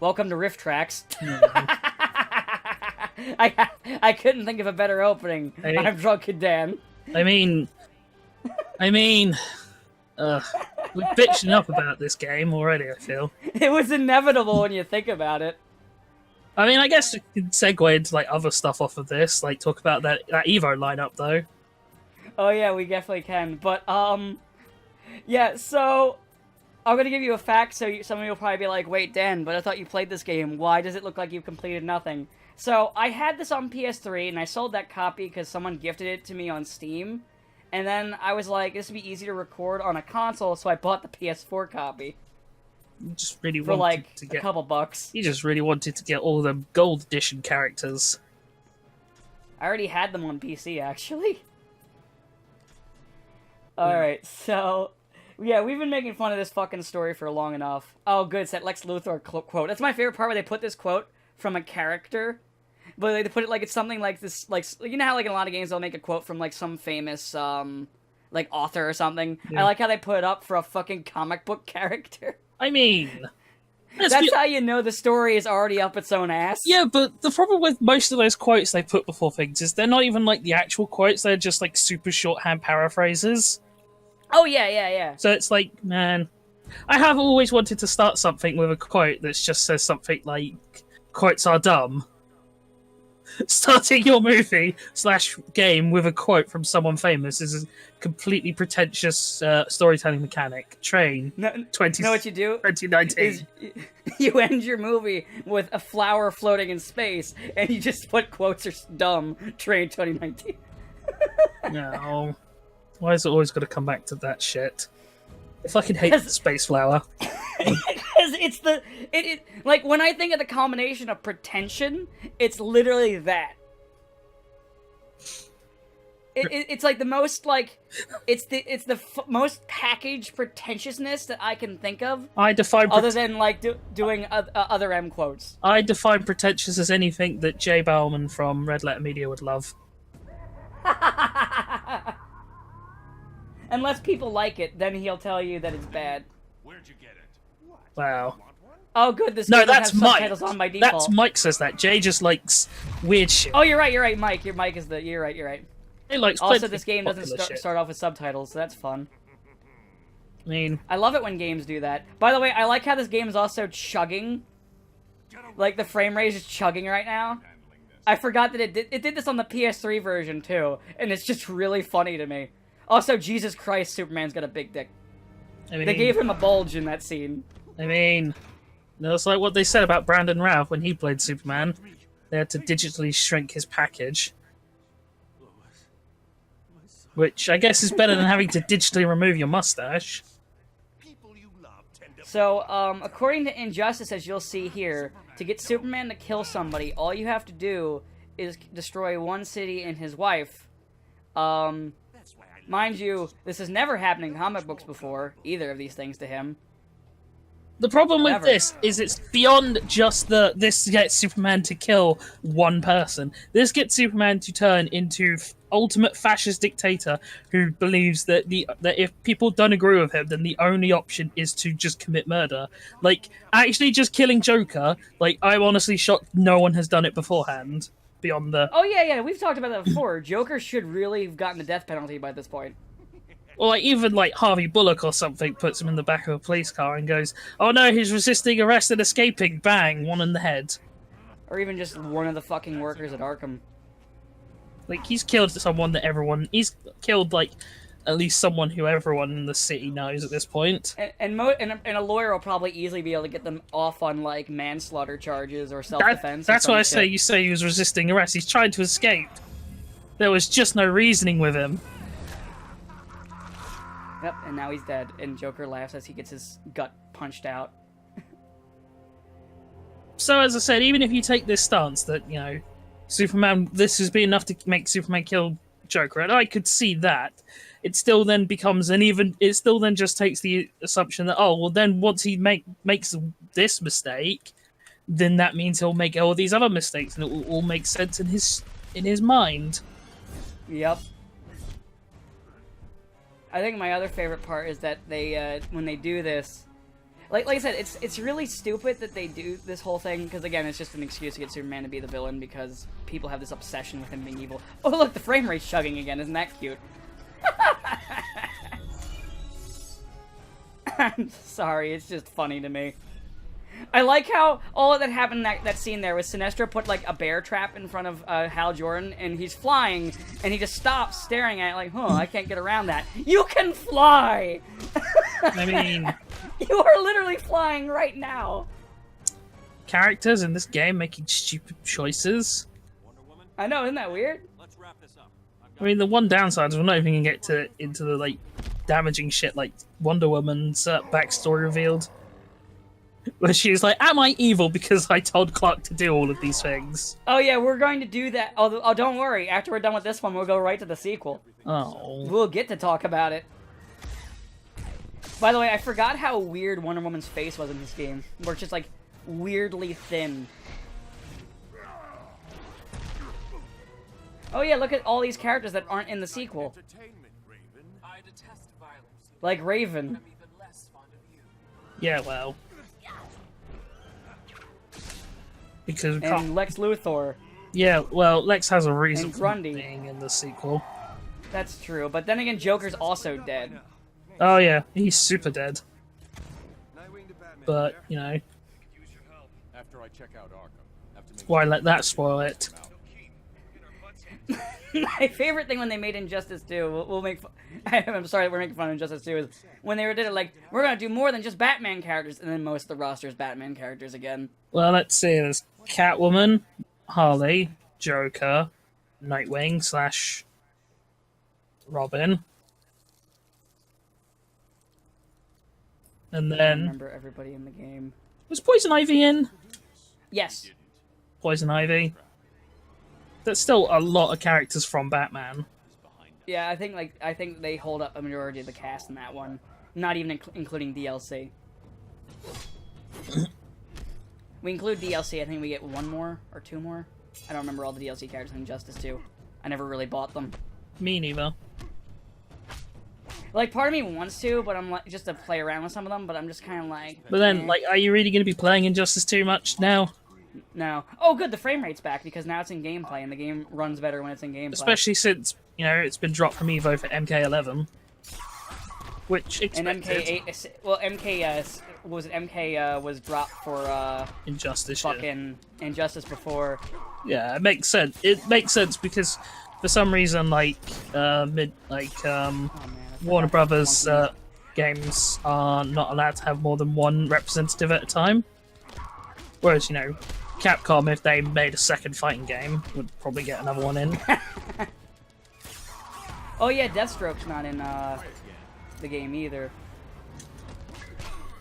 Welcome to Rift Tracks. No. I couldn't think of a better opening. Hey. I'm Drunken Dan. I mean, we're bitching up about this game already, I feel. It was inevitable when you think about it. I mean, I guess we could segue into like other stuff off of this, like talk about that Evo lineup though. Oh yeah, we definitely can. But yeah. So I'm gonna give you a fact. So some of you will probably be like, "Wait, Dan, but I thought you played this game. Why does it look like you've completed nothing?" So I had this on PS3, and I sold that copy because someone gifted it to me on Steam. And then I was like, "This would be easy to record on a console," so I bought the PS4 copy You just really for wanted like to a get. couple bucks. You just really wanted to get all the gold edition characters. I already had them on PC, actually. Alright, so... Yeah, we've been making fun of this fucking story for long enough. Oh, good, it's that Lex Luthor quote. That's my favorite part, where they put this quote from a character, but they put it like it's something like this, like, you know how like in a lot of games they'll make a quote from like some famous, like author or something? Yeah. I like how they put it up for a fucking comic book character. I mean, That's how you know the story is already up its own ass. yeah, but the problem with most of those quotes they put before things is they're not even like the actual quotes, they're just like super shorthand paraphrases. Oh, yeah. So it's like, man, I have always wanted to start something with a quote that just says something like, quotes are dumb. Starting your movie / game with a quote from someone famous is a completely pretentious storytelling mechanic. Train, No, 20, know what you do? 2019. Is you end your movie with a flower floating in space, and you just put quotes are dumb. Train 2019. No. Why is it always got to come back to that shit? I fucking hate the space flower. Because it's it like when I think of the combination of pretension, it's literally that. It's like the most like it's the most packaged pretentiousness that I can think of. I define Other than like doing other M quotes. I define pretentious as anything that Jay Bauman from Red Letter Media would love. Unless people like it, then he'll tell you that it's bad. Where'd you get it? What? Wow. Oh, good. This No, game that's has Mike. subtitles on by default. That's Mike says that. Jay just likes weird shit. Oh, you're right, Mike. Your Mike is the. You're right. He likes Also, plenty this game doesn't popular shit. start off with subtitles, so that's fun. I mean, I love it when games do that. By the way, I like how this game is also chugging. Like the frame rate is chugging right now. I forgot that it did this on the PS3 version too, and it's just really funny to me. Also, Jesus Christ, Superman's got a big dick. they They gave him a bulge in that scene. That's like what they said about Brandon Routh when he played Superman. They had to digitally shrink his package. Which I guess is better than having to digitally remove your mustache. People you love tend to So, according to Injustice, as you'll see here, to get Superman to kill somebody, all you have to do is destroy one city and his wife. That's why I Mind you, this has never happened in comic books before, either of these things to him. The problem with Never. this is it's beyond just this gets Superman to kill one person. This gets Superman to turn into ultimate fascist dictator who believes that that if people don't agree with him, then the only option is to just commit murder. Like, actually just killing Joker, like, I'm honestly shocked no one has done it beforehand. Beyond the... Oh yeah, we've talked about that before. Joker should really have gotten the death penalty by this point. Or like, even like Harvey Bullock or something puts him in the back of a police car and goes, oh no, he's resisting arrest and escaping. Bang, one in the head. Or even just one of the fucking workers at Arkham. Like, he's killed someone that he's killed, like, at least someone who everyone in the city knows at this point. And a lawyer will probably easily be able to get them off on, like, manslaughter charges or self-defense. That's why I say you say he was resisting arrest. He's trying to escape. There was just no reasoning with him. Yep, and now he's dead, and Joker laughs as he gets his gut punched out. So, as I said, even if you take this stance that, you know, Superman, this has been enough to make Superman kill Joker, and I could see that, it still then becomes it still then just takes the assumption that, oh, well then once he makes this mistake, then that means he'll make all these other mistakes, and it will all make sense in his mind. Yep. I think my other favorite part is that they, when they do this, like I said, it's really stupid that they do this whole thing, because again, it's just an excuse to get Superman to be the villain, because people have this obsession with him being evil. Oh look, the frame rate's chugging again, isn't that cute? I'm sorry, it's just funny to me. I like how all that happened in that scene there was Sinestro put like a bear trap in front of Hal Jordan, and he's flying, and he just stops staring at it like, I can't get around that. You can fly! I mean, You are literally flying right now. characters in this game making stupid choices. Wonder Woman, I know, isn't that weird? let's wrap this up. I mean, the one downside is we're not even gonna get into the like damaging shit like Wonder Woman's backstory revealed, where she's like, "Am I evil because I told Clark to do all of these things?" Oh yeah, we're going to do that. Oh, don't worry. After we're done with this one, we'll go right to the sequel. Oh, We'll get to talk about it. By the way, I forgot how weird Wonder Woman's face was in this game, where it's just like weirdly thin. Oh yeah, look at all these characters that aren't in the sequel. Entertainment, Raven. I detest violence. Like Raven. I'm even less fond of you. yeah, well, because we And can't. Lex Luthor. Yeah, well, Lex has a reason And for Grundy. being in the sequel. That's true, but then again, Joker's also dead. Oh yeah, he's super dead. Nightwing to Batman. But there. you know, Use your help. After I check out Arkham, have to make why sure let that spoil it? My favorite thing when they made Injustice 2, we'll make I'm sorry that we're making fun of Injustice 2, is when they did it like, we're gonna do more than just Batman characters, and then most of the roster is Batman characters again. Well, let's see. There's Catwoman, Harley, Joker, Nightwing / Robin, and I then remember everybody in the game. was Poison Ivy in? Yes. Poison Ivy. That's still a lot of characters from Batman. Yeah, I think they hold up a majority of the cast in that one. Not even including DLC. We include DLC, I think we get one more or two more. I don't remember all the DLC characters in Injustice 2. I never really bought them. Me neither. Like, part of me wants to, but I'm like, just to play around with some of them, but I'm just kind of like... But then, eh. like, are you really going to be playing Injustice too much now? No. Oh, good, the frame rate's back, because now it's in gameplay, and the game runs better when it's in gameplay. Especially since, you know, it's been dropped from Evo for MK11. Which, And expected. MK8... Well, MK... what was it? MK was dropped for, Injustice, yeah. fucking Injustice before... Yeah, it makes sense. It makes sense because, for some reason, like, Oh, man, I forgot Warner how Brothers funky- games are not allowed to have more than one representative at a time. Whereas, you know, Capcom, if they made a second fighting game, would probably get another one in. Oh yeah, Deathstroke's not in the game either.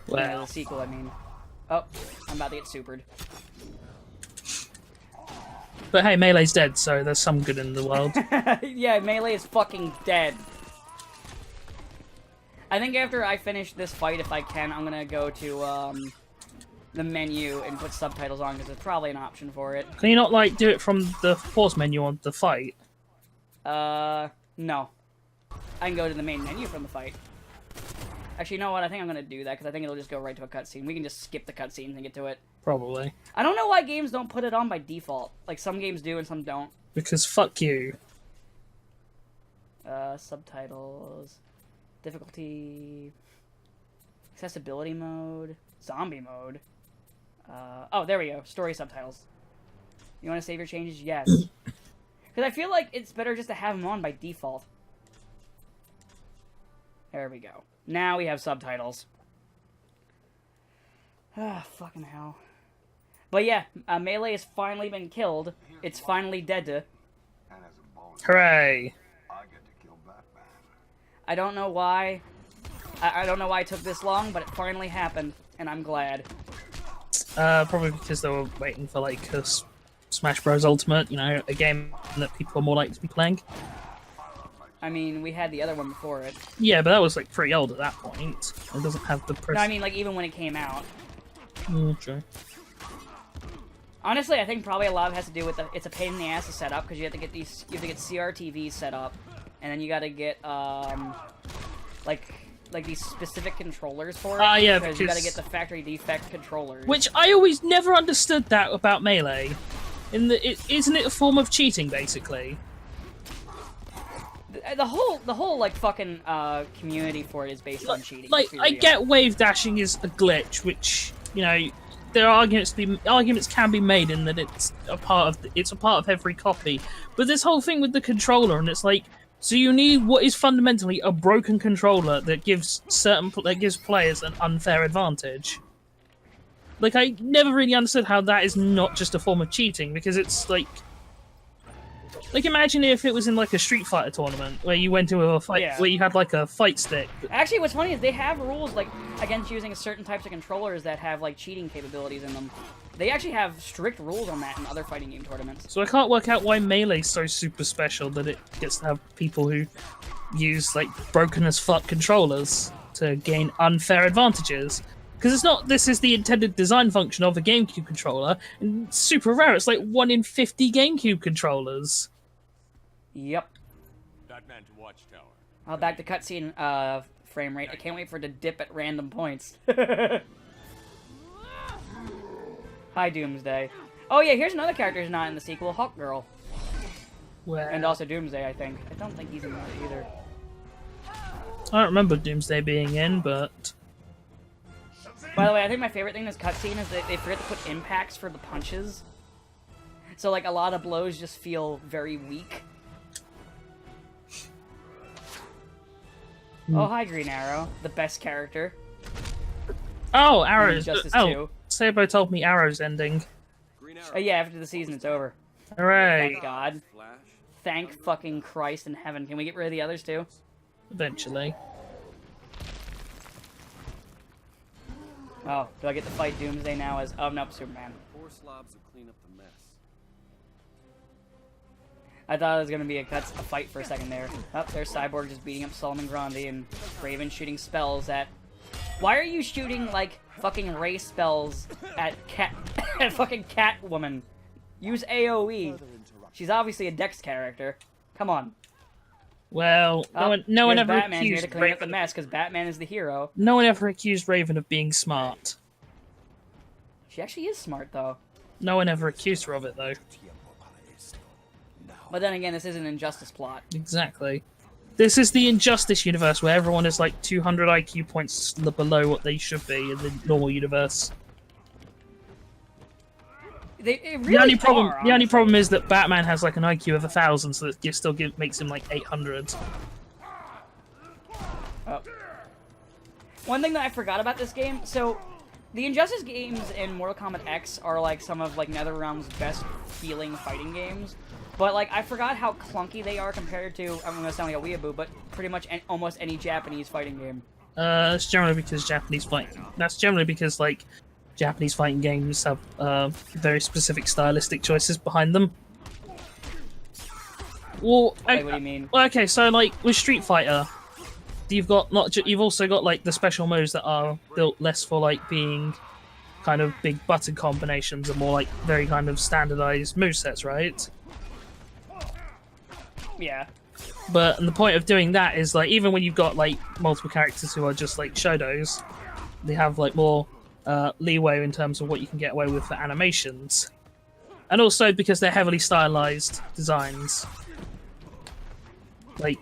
Well, The sequel, I mean. Oh, I'm about to get supered. but hey, Melee's dead, so there's some good in the world. Yeah, Melee is fucking dead. I think after I finish this fight, if I can, I'm gonna go to the menu and put subtitles on, because there's probably an option for it. Can you not, like, do it from the pause menu on the fight? No. I can go to the main menu from the fight. Actually, you know what? I think I'm gonna do that, because I think it'll just go right to a cutscene. We can just skip the cutscenes and get to it. Probably. I don't know why games don't put it on by default. Like, some games do and some don't. Because fuck you. Subtitles. Difficulty. Accessibility mode. Zombie mode. Oh, there we go. Story subtitles. You want to save your changes? Yes. Because I feel like it's better just to have them on by default. There we go. Now we have subtitles. Ah, fucking hell. But yeah, Melee has finally been killed. It's finally dead. And as a bonus, Hooray! I get to kill Batman. I don't know why. I don't know why it took this long, but it finally happened, and I'm glad. Probably because they were waiting for, like, Smash Bros. Ultimate, you know, a game that people are more likely to be playing. I mean, we had the other one before it. Yeah, but that was, like, pretty old at that point. It doesn't have the No, I mean, like, even when it came out. True. Honestly, I think probably a lot of it has to do with it's a pain in the ass to set up, because you have to get CRTVs set up, and then you gotta get, like, like these specific controllers for it. Ah, yeah, because you gotta because- get the factory defect controllers. Which I always never understood that about Melee. Isn't it a form of cheating, basically? the whole like fucking community for it is based on cheating. Like, let's be I real. get wave dashing is a glitch, which, you know, there are arguments can be made in that it's a part of every copy. But this whole thing with the controller, and it's like, so you need what is fundamentally a broken controller that gives players an unfair advantage. Like, I never really understood how that is not just a form of cheating, because it's like imagine if it was in like a Street Fighter tournament where you went to a fight Yeah. where you had like a fight stick. Actually, what's funny is they have rules like against using certain types of controllers that have like cheating capabilities in them. They actually have strict rules on that in other fighting game tournaments. So I can't work out why Melee's so super special that it gets to have people who use like broken as fuck controllers to gain unfair advantages. Because it's not. This is the intended design function of a GameCube controller, and it's super rare. It's like 1 in 50 GameCube controllers. Yep. Batman to Watchtower. Back to cutscene frame rate. I can't wait for it to dip at random points. Hi, Doomsday. Oh yeah, here's another character who's not in the sequel, Hawkgirl. Where And also Doomsday, I think. I don't think he's in that either. I don't remember Doomsday being in, but By the way, I think my favorite thing in this cutscene is that they forget to put impacts for the punches. So, like, a lot of blows just feel very weak. Oh, hi, Green Arrow. The best character. oh, Arrows. Injustice Oh, 2. Sabo told me Arrow's ending. Green Arrow. Oh, yeah, after the season, it's over. Hooray! Thank God. Flash. Thank fucking Christ in heaven. Can we get rid of the others, too? Eventually. Oh, do I get to fight Doomsday now as... Oh, nope, Superman. Four slobs will clean up the mess. I thought it was going to be a fight for a second there. Oh, there's Cyborg just beating up Solomon Grundy and Raven shooting spells at... Why are you shooting, like, fucking ray spells at at fucking Catwoman? Use AoE. She's obviously a Dex character. Come on. Well, Oh, no one here's ever Batman here to accused clean up the Raven. mess, because Batman is the hero. No one ever accused Raven of being smart. She actually is smart, though. No one ever accused her of it, though. But then again, this is an Injustice plot. Exactly. This is the Injustice universe where everyone is like 200 IQ points below what they should be in the normal universe. It really The only problem, are, the only honestly. problem is that Batman has like an IQ of 1,000, so it still makes him like 800. Oh. One thing that I forgot about this game, so the Injustice games in Mortal Kombat X are like some of like NetherRealm's best feeling fighting games. But like I forgot how clunky they are compared to, I'm gonna sound like a weeaboo, but pretty much almost any Japanese fighting game. That's generally because That's generally because like Japanese fighting games have very specific stylistic choices behind them. Well, Like, what do you mean? well, okay, so like with Street Fighter, you've got you've also got like the special moves that are built less for like being kind of big button combinations and more like very kind of standardized movesets, right? Yeah. But and the point of doing that is like even when you've got like multiple characters who are just like Shodos, they have like more leeway in terms of what you can get away with for animations, and also because they're heavily stylized designs. Like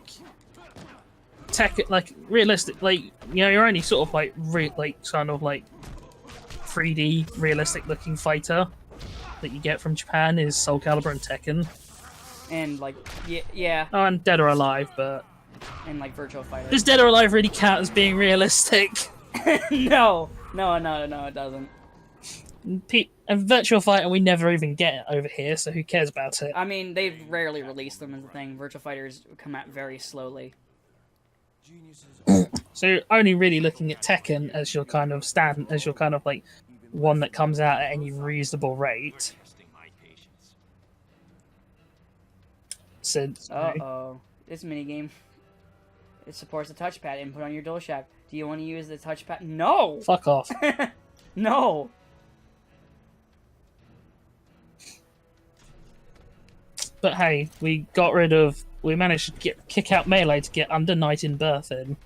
realistic, like you know, you're only sort of like kind of like 3D realistic looking fighter that you get from Japan is Soul Calibur and Tekken. And like, yeah, Oh, and Dead or Alive, but and like Virtual Fighter. does Dead or Alive really count as being realistic? No, it doesn't. And Virtual Fighter we never even get over here, so who cares about it? I mean, they rarely release them as a thing. Virtual Fighters come out very slowly. So you're only really looking at Tekken as your kind of like one that comes out at any reasonable rate. So Uh-oh. This minigame. It supports the touchpad input on your DualShock. Do you want to use the touchpad? No! fuck off. No! But hey, we managed to kick out Melee to get Under Night in Birth in.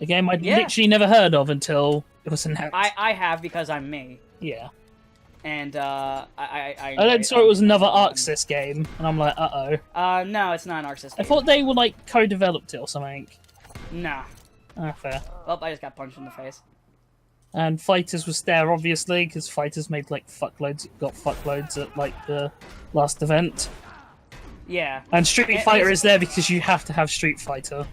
A game I'd Yeah. literally never heard of until it was announced. I have because I'm me, Yeah. and I I then saw it was another Arxis game, and I'm like, uh-oh. No, it's not an Arc System. I thought they were, like, co-developed it or something. Nah. Ah, fair. Well, I just got punched in the face. And Fighters was there, obviously, because Fighters made, like, got fuckloads at, like, the last event. Yeah. And Street And Fighter it's- is there because you have to have Street Fighter.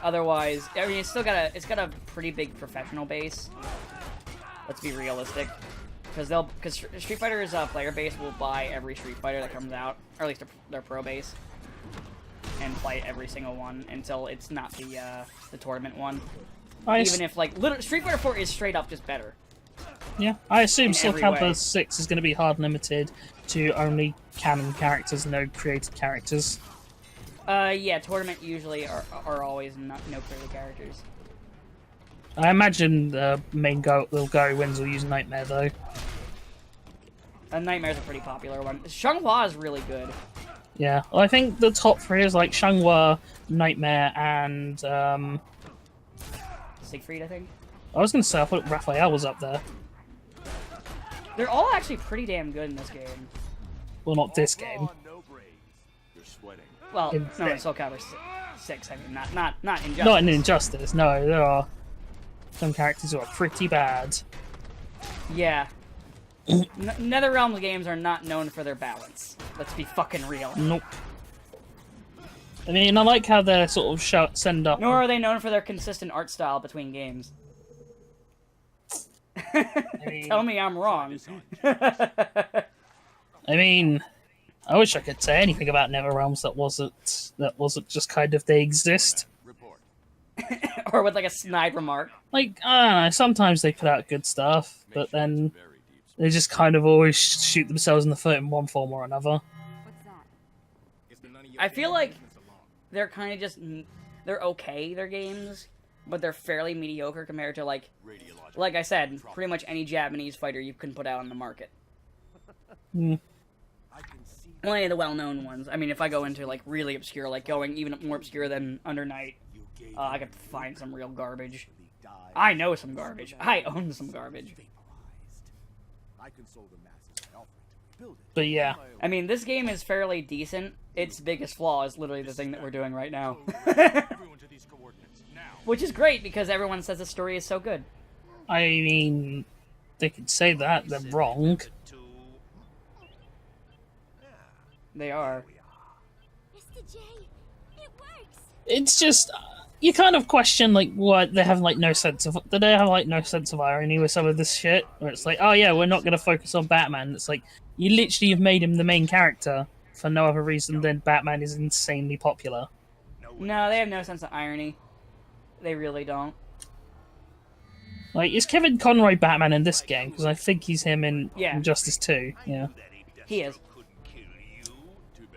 Otherwise, I mean, it's got a pretty big professional base. Let's be realistic, because Street Fighter's player base will buy every Street Fighter that comes out, or at least their pro base, and play every single one until it's not the tournament one. Even if like Street Fighter 4 is straight up just better. Yeah, I assume in Soul every Calibur way. 6 is going to be hard limited to only canon characters, no created characters. Yeah, tournament usually are always no created characters. I imagine the main little Gary wins will use Nightmare, though. Nightmare's a pretty popular one. Xianghua is really good. Yeah, well, I think the top three is like Xianghua, Nightmare, and Siegfried, I think. I was going to say I thought Raphael was up there. They're all actually pretty damn good in this game. Well, not this game. Raw, no brains. You're sweating. Well, In no, six. Soul Calibur 6. I mean, not Injustice. Not in Injustice. No, there are some characters who are pretty bad. Yeah. NetherRealm games are not known for their balance. Let's be fucking real. Nope. I mean, I like how they're sort of send up. Nor are they known for their consistent art style between games. Tell me I'm wrong. I mean, I wish I could say anything about NetherRealms that wasn't just kind of they exist. Report. Or with like a snide remark. Like, I don't know, sometimes they put out good stuff, but then Very deep. they just kind of always shoot themselves in the foot in one form or another. I feel like they're kind of just they're okay, their games, but they're fairly mediocre compared to like I said, pretty much any Japanese fighter you can put out on the market. Mm. Well, any of the well-known ones. I mean, if I go into like really obscure, like going even more obscure than Under Night, I could find some real garbage. I know some garbage. I own some garbage. I consoled the masses by offering to rebuild it. But yeah, I mean, this game is fairly decent. Its biggest flaw is literally the thing that we're doing right now. Everyone to these coordinates now. Which is great, because everyone says the story is so good. I mean, they could say that, they're wrong. They are. Mr. J, it works. It's just, you kind of question, like, what, they have, like, no sense of, do they have, like, no sense of irony with some of this shit? Where it's like, oh yeah, we're not going to focus on Batman. It's like, you literally have made him the main character for no other reason than Batman is insanely popular. No, they have no sense of irony. They really don't. Like, is Kevin Conroy Batman in this game? Because I think he's him in Yeah. Injustice 2, yeah. He is.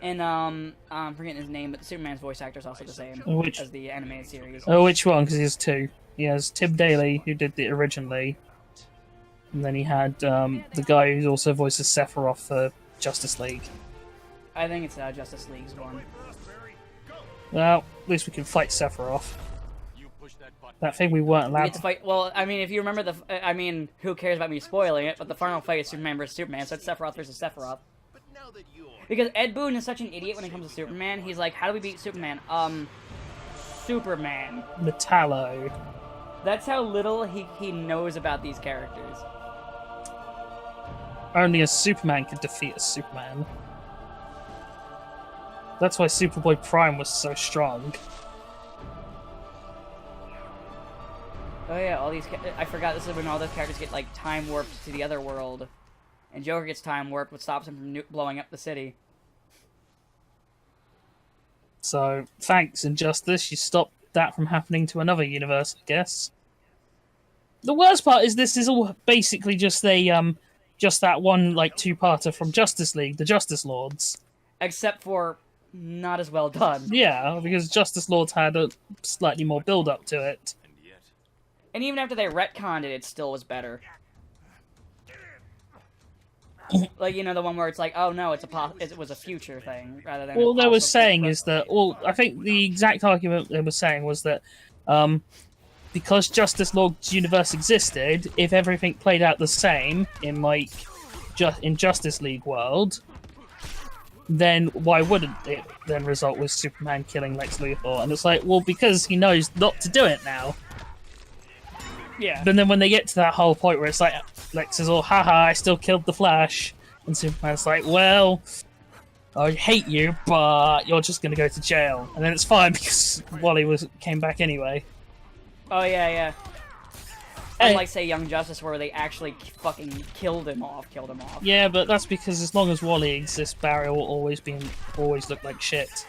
And, I'm forgetting his name, but Superman's voice actor is also the same Which- as the animated series. Oh, which one? Because he has two. He has Tim Daly, who did it originally, and then he had the guy who also voices Sephiroth for Justice League. I think it's Justice League's one. Well, at least we can fight Sephiroth. You push that button. That thing we weren't We allowed get to fight. Well, I mean, if you remember I mean, who cares about me spoiling it? But the final fight is Superman versus Superman, so it's Sephiroth versus Sephiroth. Because Ed Boon is such an idiot when it comes to Superman. He's like, how do we beat Superman? Superman. Metallo. That's how little he knows about these characters. Only a Superman could defeat a Superman. That's why Superboy Prime was so strong. Oh yeah, all these. I forgot this is when all those characters get like time warped to the other world, and Joker gets time warped, which stops him from blowing up the city. So, thanks, Injustice. You stopped that from happening to another universe, I guess. The worst part is this is all basically just just that one, like, two-parter from Justice League, the Justice Lords. Except for not as well done. Yeah, because Justice Lords had a slightly more build-up to it. And yet, And even after they retconned it, it still was better. Like, you know, the one where it's like, oh no, it was a future thing rather than. All they were possible saying is that, I think the exact argument they were saying was that because Justice Log's universe existed, if everything played out the same in like in Justice League world, then why wouldn't it then result with Superman killing Lex Luthor? And it's like, well, because he knows not to do it now. Yeah. But then when they get to that whole point where it's like, Lex is all, haha, I still killed the Flash. And Superman's like, well, I hate you, but you're just going to go to jail. And then it's fine because Wally came back anyway. Oh, yeah. Hey. Unlike, say, Young Justice, where they actually fucking killed him off. Yeah, but that's because as long as Wally exists, Barry will always look like shit.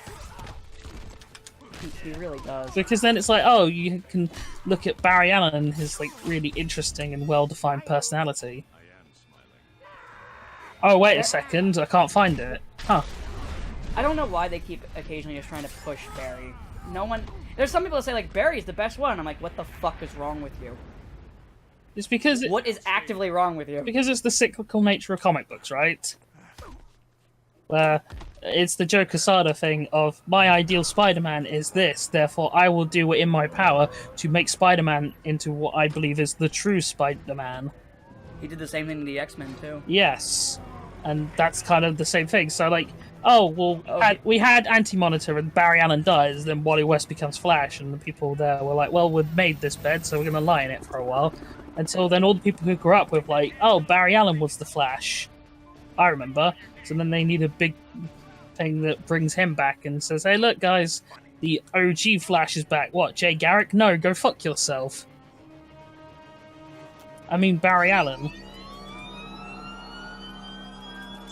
He really does. Because then it's like, oh, you can look at Barry Allen and his like really interesting and well-defined personality. Oh, wait a second, I can't find it. Huh. I don't know why they keep occasionally just trying to push Barry. No one... There's some people that say, like, Barry's the best one. I'm like, what the fuck is wrong with you? It's because... What is actively wrong with you? Because it's the cyclical nature of comic books, right? Where it's the Joe Quesada thing of, my ideal Spider-Man is this, therefore I will do what in my power to make Spider-Man into what I believe is the true Spider-Man. He did the same thing to the X-Men, too. Yes. And that's kind of the same thing. So, like, oh, well, we had Anti-Monitor and Barry Allen dies, then Wally West becomes Flash, and the people there were like, well, we've made this bed, so we're going to lie in it for a while. Until then, all the people who grew up with, like, oh, Barry Allen was the Flash. I remember. So then they need a big thing that brings him back and says, hey, look, guys, the OG Flash is back. What, Jay Garrick? No, go fuck yourself. I mean, Barry Allen.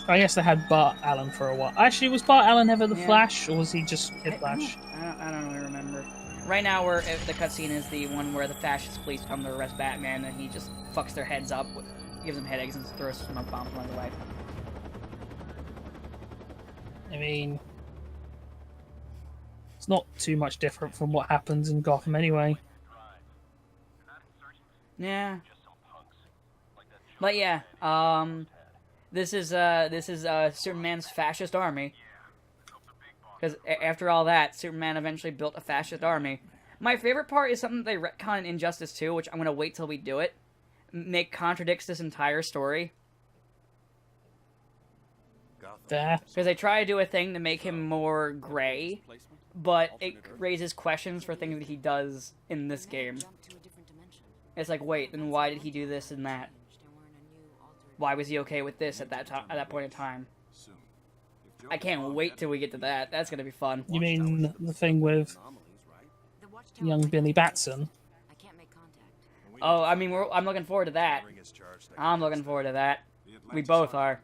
I guess they had Bart Allen for a while. Actually, was Bart Allen ever the Flash, or was he just Kid Flash? I don't really remember. Right now, the cutscene is the one where the fascist police come to arrest Batman, and he just fucks their heads up, gives them headaches, and throws smoke bombs and runs away. I mean, it's not too much different from what happens in Gotham anyway. Yeah. But yeah, this is Superman's fascist army. Because after all that, Superman eventually built a fascist army. My favorite part is something they retcon in Injustice 2, which I'm gonna wait till we do it. Contradicts this entire story. There. Because they try to do a thing to make him more gray, but it raises questions for things that he does in this game. It's like, wait, then why did he do this and that? Why was he okay with this at that point in time? I can't wait till we get to that. That's gonna be fun. You mean the thing with young Billy Batson? Oh, I mean, I'm looking forward to that. I'm looking forward to that. We both are.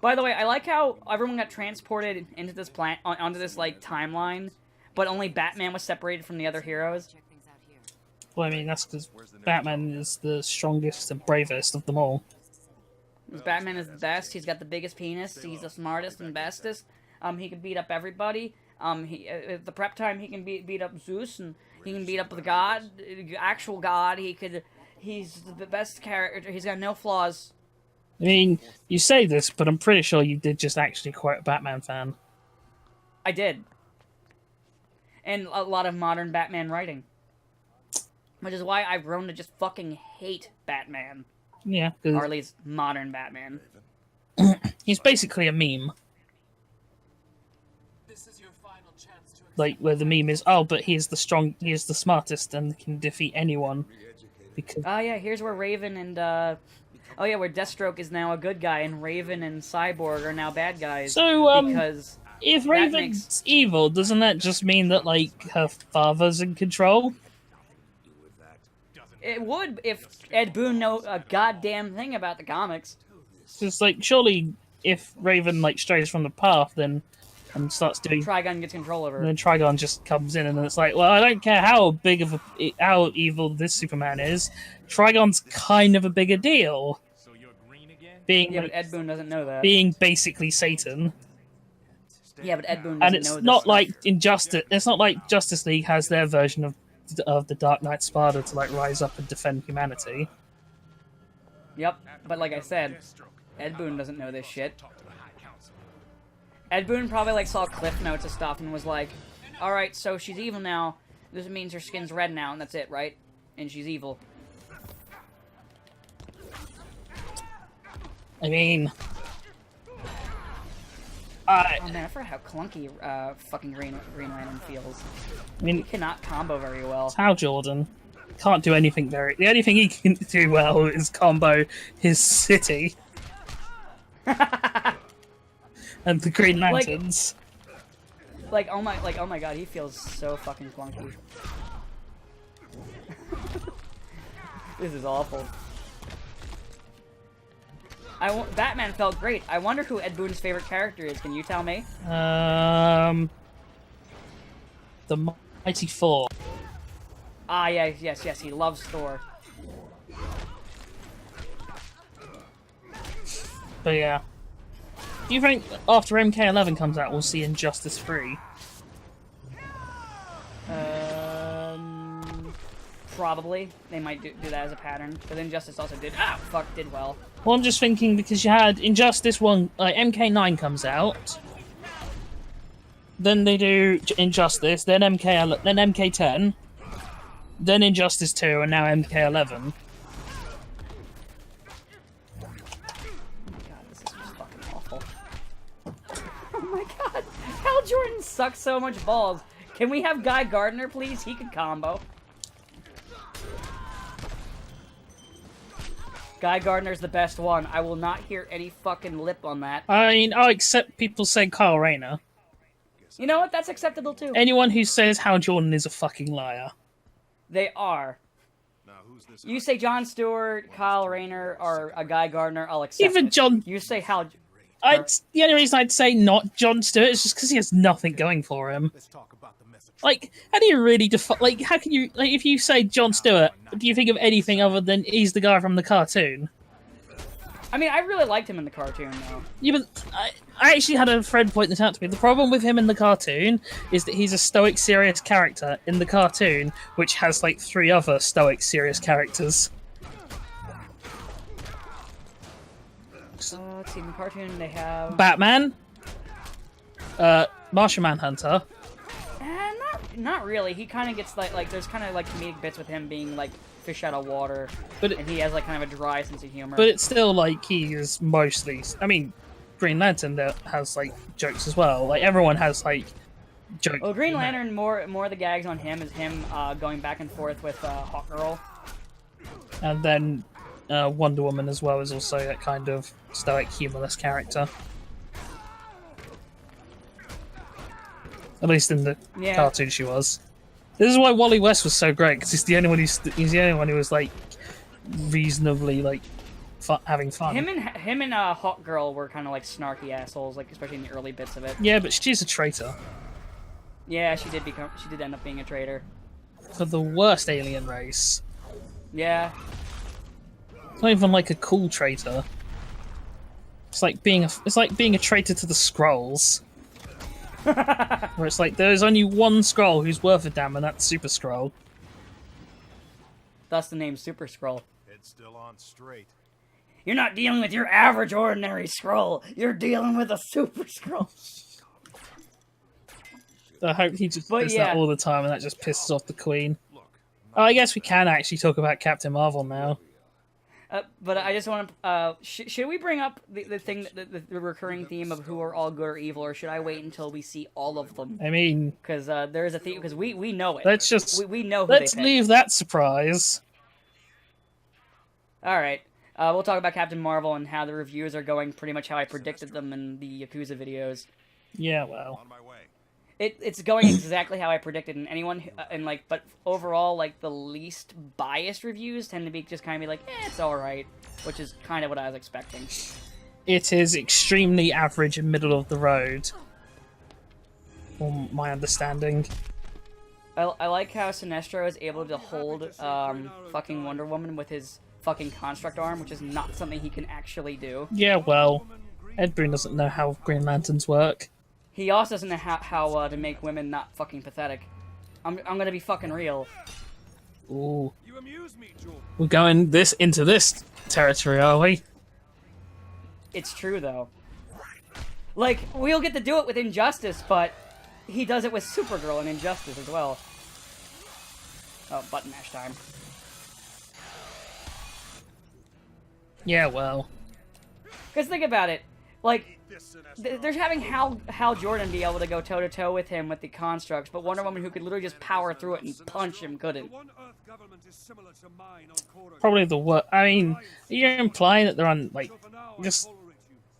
By the way, I like how everyone got transported into this onto this like timeline, but only Batman was separated from the other heroes. Well, I mean, that's because Batman is the strongest and bravest of them all. Batman is the best. He's got the biggest penis. He's the smartest and bestest. He can beat up everybody. At the prep time, he can beat up Zeus, and he can beat up the god, actual god. He's the best character. He's got no flaws. I mean, you say this, but I'm pretty sure you did just actually quote a Batman fan. I did. And a lot of modern Batman writing. Which is why I've grown to just fucking hate Batman. Yeah, or at least modern Batman. He's basically a meme. This is your final chance to Like, where the meme is, oh, but he is the smartest and can defeat anyone. Because oh yeah, here's where Raven and, oh yeah, where Deathstroke is now a good guy, and Raven and Cyborg are now bad guys. So, because if Raven's evil, doesn't that just mean that, like, her father's in control? It would if Ed Boon knew a goddamn thing about the comics. It's like, surely if Raven, like, strays from the path, then and starts doing... Trigon gets control of her. And then Trigon just comes in, and then it's like, well, I don't care how how evil this Superman is. Trigon's kind of a bigger deal. So you're green again? Being, Yeah, but Ed Boon doesn't know that. being basically Satan. Yeah, but Ed Boon doesn't And know it's this not stuff. like Injustice. It's not like Justice League has their version of the Dark Knight Sparta to like rise up and defend humanity. Yep, but like I said, Ed Boon doesn't know this shit. Ed Boon probably like saw cliff notes of stuff and was like, "All right, so she's evil now. This means her skin's red now, and that's it, right? And she's evil. I mean, Oh man, I forgot how clunky fucking Green Lantern feels. I mean, He cannot combo very well. it's Hal Jordan. Can't do anything very. The only thing he can do well is combo his city and the Green Lanterns. Like oh my god, he feels so fucking clunky. This is awful. Batman felt great. I wonder who Ed Boon's favorite character is. Can you tell me? The Mighty Thor. Ah, yes. He loves Thor. But yeah. Do you think after MK11 comes out, we'll see Injustice 3? Probably. They might do that as a pattern. Because Injustice also did well. Well, I'm just thinking because you had Injustice 1, like MK9 comes out, then they do Injustice, then MK10, then Injustice 2, and now MK11. Oh my god, this is just fucking awful. Oh my god, Hal Jordan sucks so much balls. Can we have Guy Gardner, please? He could combo. Guy Gardner's the best one. I will not hear any fucking lip on that. I mean, I accept people say Kyle Rayner. You know what? That's acceptable too. Anyone who says Hal Jordan is a fucking liar. They are. Now, who's this? You say Jon Stewart, Kyle Rayner, or a Guy Gardner, I'll accept Even it. John... You say Hal... The only reason I'd say not Jon Stewart is just because he has nothing going for him. Let's talk about the message. Like, how do you really like, how can you... Like, if you say Jon Stewart, do you think of anything other than he's the guy from the cartoon? I mean, I really liked him in the cartoon, though. Yeah, but I actually had a friend point this out to me. The problem with him in the cartoon is that he's a stoic, serious character in the cartoon, which has, like, 3 other stoic, serious characters. Let's see, in the cartoon they have... Batman, Martian Manhunter. Not really. He kind of gets, like, there's kind of, like, comedic bits with him being, like, fish out of water. But and he has, like, kind of a dry sense of humor. But it's still, like, he is mostly... I mean, Green Lantern that has, like, jokes as well. Like, everyone has, like, jokes. Well, Green Lantern, more of the gags on him is him going back and forth with Hawkgirl. And then Wonder Woman as well is also that kind of stoic, humorless character. At least in the cartoon she was. This is why Wally West was so great, because he's the only one who was, like, reasonably, like, having fun. Him and Hawkgirl were kind of like snarky assholes, like especially in the early bits of it. Yeah, but she's a traitor. Yeah, she did end up being a traitor. For the worst alien race. Yeah. It's not even like a cool traitor. It's like being a traitor to the Skrulls. Where it's like there's only one Skrull who's worth a damn, and that's Super Skrull. Thus the name Super Skrull. Head's still on straight. You're not dealing with your average ordinary Skrull. You're dealing with a Super Skrull. I hope he just does that all the time, and that just pisses off the Queen. Oh, I guess we can actually talk about Captain Marvel now. But I just want to. Should we bring up the thing, the recurring theme of who are all good or evil, or should I wait until we see all of them? I mean, because there is a theme. Because we know it. Let's just we know. Who let's they leave that surprise. All right. We'll talk about Captain Marvel and how the reviews are going. Pretty much how I predicted them in the Yakuza videos. Yeah, well. On my way. It's going exactly how I predicted, and but overall, like, the least biased reviews tend to be just kind of be like, it's alright, which is kind of what I was expecting. It is extremely average and middle of the road, from my understanding. I like how Sinestro is able to hold, fucking Wonder Woman with his fucking construct arm, which is not something he can actually do. Yeah, well, Ed Boon doesn't know how Green Lanterns work. He also doesn't know how to make women not fucking pathetic. I'm gonna be fucking real. Ooh. You amuse me, Jewel. We're going into this territory, are we? It's true, though. Like, we'll get to do it with Injustice, but he does it with Supergirl and Injustice as well. Oh, button mash time. Yeah, well. Because think about it, like, they're having Hal Jordan be able to go toe to toe with him with the constructs, but Wonder Woman, who could literally just power through it and punch him, couldn't. Probably the worst. I mean, you're implying that they're on, like, just.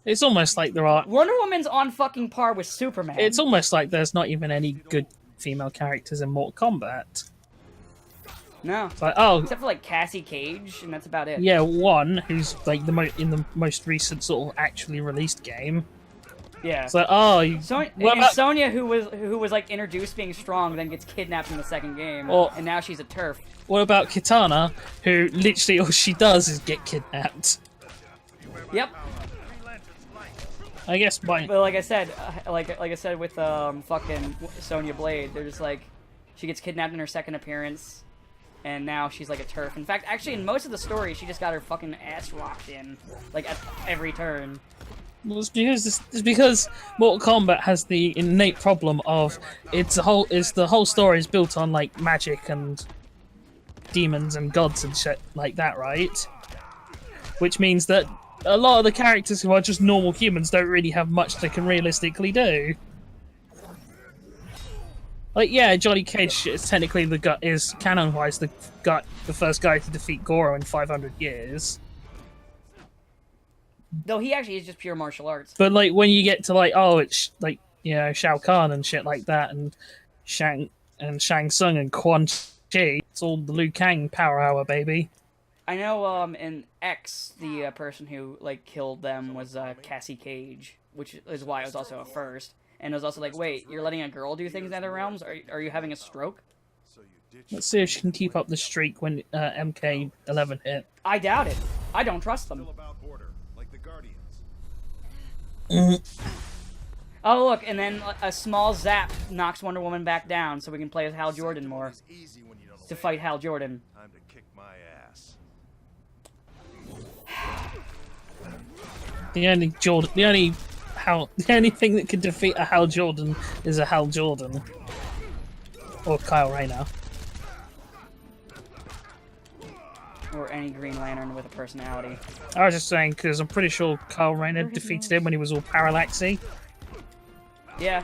It's almost like there are. Wonder Woman's on fucking par with Superman. It's almost like there's not even any good female characters in Mortal Kombat. No. It's like, oh, Except for, like, Cassie Cage, and that's about it. yeah, one who's like in the most recent sort of actually released game. Yeah. It's like, oh, you, what And about- Sonya, who was like introduced being strong, then gets kidnapped in the second game, Or- and now she's a turf. what about Kitana, who literally all she does is get kidnapped? Yep. I guess by But like I said, like I said with fucking Sonya Blade, they're just like, she gets kidnapped in her second appearance, and now she's like a turf. In fact, actually, in most of the story, she just got her fucking ass rocked in, like at every turn. well, it's because Mortal Kombat has the innate problem of the whole story is built on like magic and demons and gods and shit like that, right? Which means that a lot of the characters who are just normal humans don't really have much they can realistically do. Like, yeah, Johnny Cage is technically is canon-wise the first guy to defeat Goro in 500 years. Though he actually is just pure martial arts. But like when you get to like, oh, it's like, you know, Shao Kahn and shit like that, and Shang Tsung and Quan Chi, it's all the Liu Kang power hour, baby. I know in X, the person who like killed them was Cassie Cage, which is why it was also a first. And it was also like, wait, you're letting a girl do things in other realms? Are you having a stroke? Let's see if she can keep up the streak when MK11 hit. I doubt it. I don't trust them. About order, like the Guardians. Oh, look, and then a small zap knocks Wonder Woman back down so we can play as Hal Jordan more. Easy when you don't To fight Hal Jordan. Time to kick my ass. The only thing that can defeat a Hal Jordan is a Hal Jordan. Or Kyle Rayner. Or any Green Lantern with a personality. I was just saying because I'm pretty sure Kyle Rayner defeated him when he was all parallaxy. Yeah.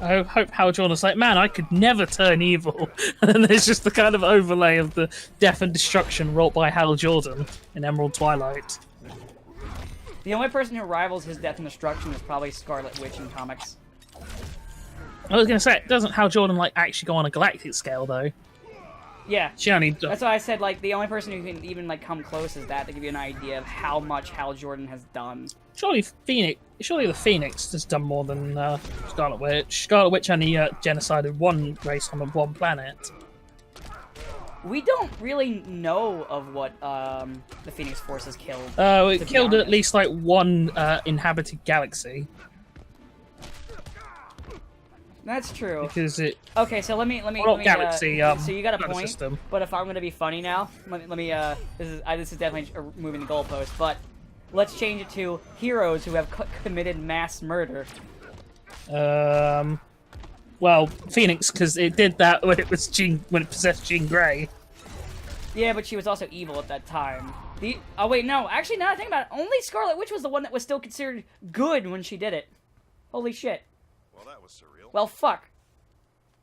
I hope Hal Jordan's like, man, I could never turn evil. And then there's just the kind of overlay of the death and destruction wrought by Hal Jordan in Emerald Twilight. The only person who rivals his death and destruction is probably Scarlet Witch in comics. I was gonna say, doesn't Hal Jordan like actually go on a galactic scale though? Yeah. She only That's why I said, like, the only person who can even, like, come close is that, to give you an idea of how much Hal Jordan has done. surely the Phoenix has done more than Scarlet Witch. Scarlet Witch only genocided one race on one planet. We don't really know of what the Phoenix Force has killed. It to be killed at honest. least like one inhabited galaxy That's true. because it. Okay, so let me Well, not galaxy, so you got a solar point. system. But if I'm gonna be funny now, let me this is definitely moving the goalpost. But let's change it to heroes who have committed mass murder. Well, Phoenix because it did that when it possessed Jean Grey. Yeah, but she was also evil at that time. Oh wait, no. Actually, now that I think about it, only Scarlet Witch was the one that was still considered good when she did it. Holy shit. Well, that was surreal. Well, fuck.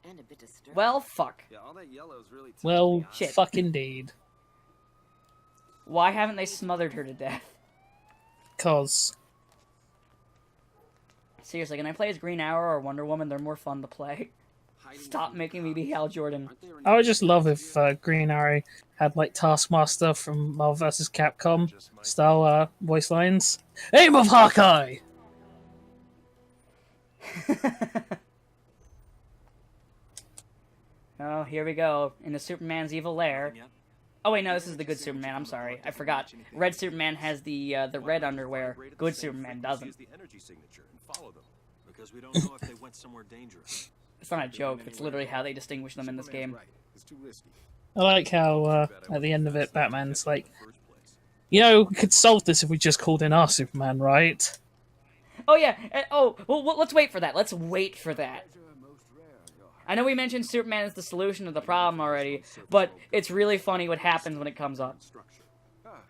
And a bit disturbing. Well, fuck. Yeah, all that yellow is really. Well, Shit. fuck indeed. Why haven't they smothered her to death? Cause Seriously, can I play as Green Arrow or Wonder Woman? They're more fun to play. Stop making me be Hal Jordan. I would just love if Green Arrow had like Taskmaster from Marvel vs. Capcom style voice lines. Aim of Hawkeye. Oh, here we go. Into Superman's evil lair. Oh wait, no, this is the good Superman. I'm sorry, I forgot. Red Superman has the red underwear. Good Superman doesn't. The energy signature and follow them. Because we don't know if they went somewhere dangerous. It's not a joke. It's literally how they distinguish them in this game. Right. It's too risky. I like how at the end of it, Batman's like, you know, we could solve this if we just called in our Superman, right? Oh yeah. Well, let's wait for that. Let's wait for that. I know we mentioned Superman is the solution to the problem already, but it's really funny what happens when it comes up.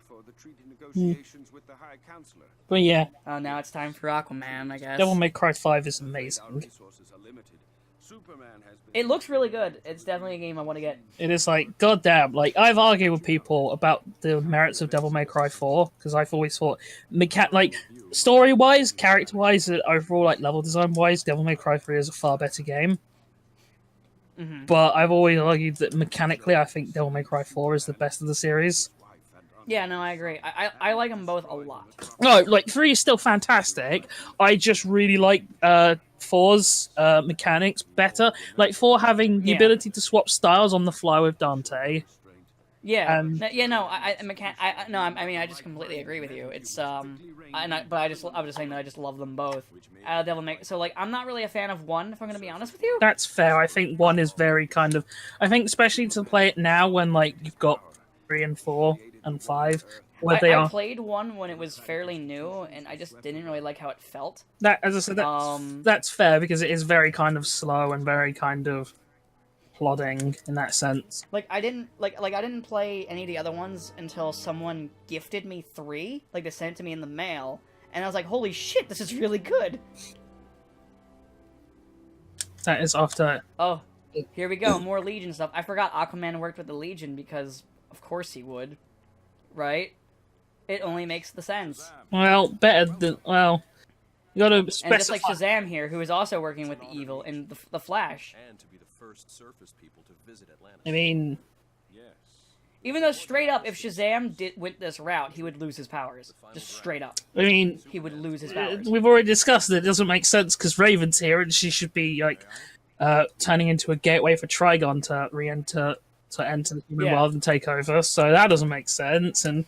For the treaty negotiations with the High Counselor. But yeah, Oh, now it's time for Aquaman, I guess. Devil May Cry 5 is Our amazing. resources are limited. Superman has been It looks really good. It's definitely a game I want to get. It is like, goddamn, like, I've argued with people about the merits of Devil May Cry 4, because I've always thought, like, story-wise, character-wise, and overall, like, level design-wise, Devil May Cry 3 is a far better game. Hmm. But I've always argued that mechanically, I think Devil May Cry 4 is the best of the series. Yeah, no, I agree. I like them both a lot. No, like, 3 is still fantastic. I just really like 4's mechanics better. Like, 4 having the Yeah. ability to swap styles on the fly with Dante. Yeah, Um, I mean, I just completely agree with you. It's I was just saying that I just love them both. Devil May, so like, I'm not really a fan of 1, if I'm gonna be honest with you. That's fair. I think 1 is very kind of... I think especially to play it now when, like, you've got 3 and 4 and 5, where they I are... played 1 when it was fairly new, and I just didn't really like how it felt. That, as I said, that's fair, because it is very kind of slow and very kind of plodding in that sense. Like I didn't I didn't play any of the other ones until someone gifted me 3. Like they sent it to me in the mail, and I was like, "Holy shit, this is really good!" That is after... Oh, here we go, more Legion stuff. I forgot Aquaman worked with the Legion because, of course, he would, right? It only makes the sense. Well, better than... Well, you gotta And just specify... like Shazam here, who is also working with the Evil in the Flash. And to be the first surface people to visit Atlantis. I mean... Yes. Even though straight up, if Shazam went this route, he would lose his powers. Just straight up, he would lose his powers. We've already discussed that it doesn't make sense because Raven's here and she should be like turning into a gateway for Trigon to re-enter enter the human Yeah. world and take over. So that doesn't make sense. And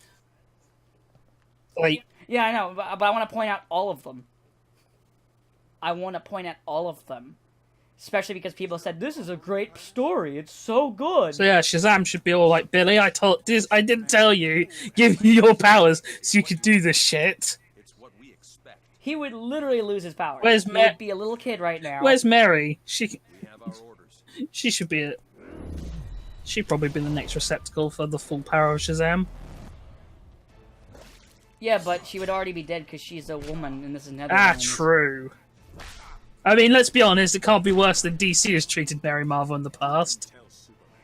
like, Yeah, I know, but I want to point out all of them. I want to point out all of them. Especially because people said, this is a great story, it's so good. so yeah, Shazam should be all like, Billy, I didn't tell you, give you your powers so you could do this shit. It's what we expect. He would literally lose his powers. Where's He Ma- would be a little kid right now. Where's Mary? She We have our orders. should be she'd probably be the next receptacle for the full power of Shazam. Yeah, but she would already be dead because she's a woman and this is Netherlands. Ah, true. I mean, let's be honest, it can't be worse than DC has treated Mary Marvel in the past.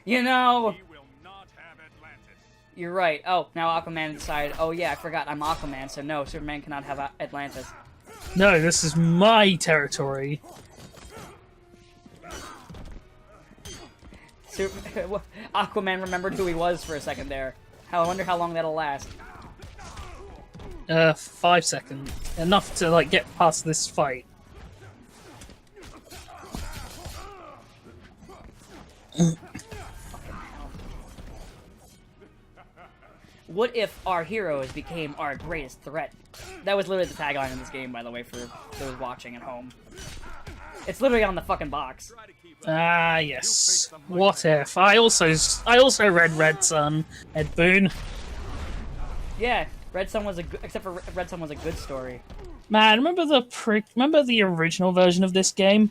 You know, He will not have Atlantis. you're right. Oh, now Aquaman decided, oh yeah, I forgot, I'm Aquaman, so no, Superman cannot have Atlantis. No, this is my territory. Aquaman remembered who he was for a second there. I wonder how long that'll last. 5 seconds. Enough to, like, get past this fight. What if our heroes became our greatest threat? That was literally the tagline in this game, by the way, for those watching at home. It's literally on the fucking box. Ah, yes. What if? I also read Red Sun, Ed Boon. Yeah, Red Sun was except for Red Sun was a good story. Man, remember the original version of this game?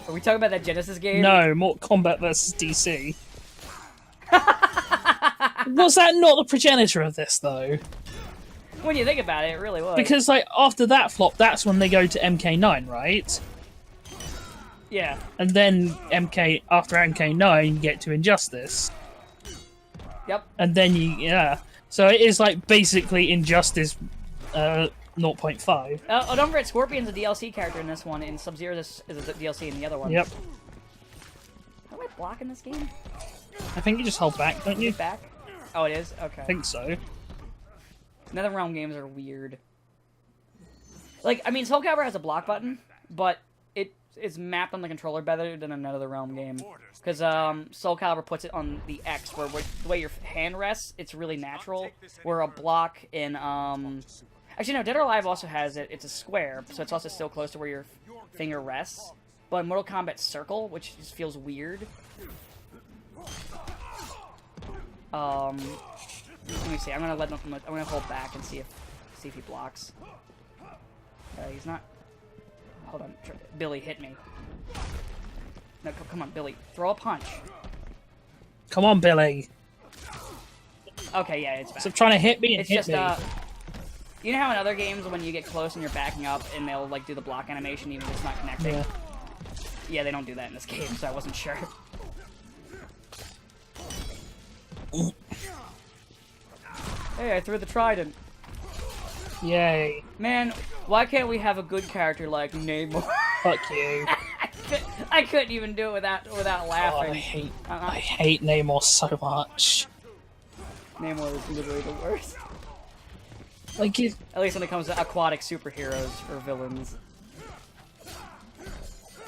Are we talking about that Genesis game? No, Mortal Kombat vs. DC. Was that not the progenitor of this, though? When you think about it, it really was. Because, like, after that flop, that's when they go to MK9, right? Yeah. And then after MK9, you get to Injustice. Yep. And then yeah. So it is, like, basically Injustice 0.5. Oh, don't forget, Scorpion's a DLC character in this one, and Sub-Zero is a DLC in the other one. Yep. How do I block in this game? I think you just hold back, don't you? Back? Oh, it is? Okay. I think so. NetherRealm games are weird. Like, I mean, Soul Calibur has a block button, but it is mapped on the controller better than a NetherRealm game. Because Soul Calibur puts it on the X, where the way your hand rests, it's really natural. Where a block in, Actually, no, Dead or Alive also has it. It's a square, so it's also still close to where your finger rests. But Mortal Kombat circle, which just feels weird. Let me see. I'm gonna hold back and see See if he blocks. He's not. Hold on, Billy, hit me. No, come on, Billy, throw a punch. Come on, Billy. Okay, yeah, it's back. Stop trying to hit me and It's hit just me. you know how in other games when you get close and you're backing up and they'll like do the block animation even if it's not connecting. Yeah. Yeah, they don't do that in this game, so I wasn't sure. Hey, I threw the trident. Yay. Man, why can't we have a good character like Namor? Fuck you. I couldn't even do it without God, I laughing. hate Namor so much. Namor is literally the worst. Like, it, At least when it comes to aquatic superheroes or villains.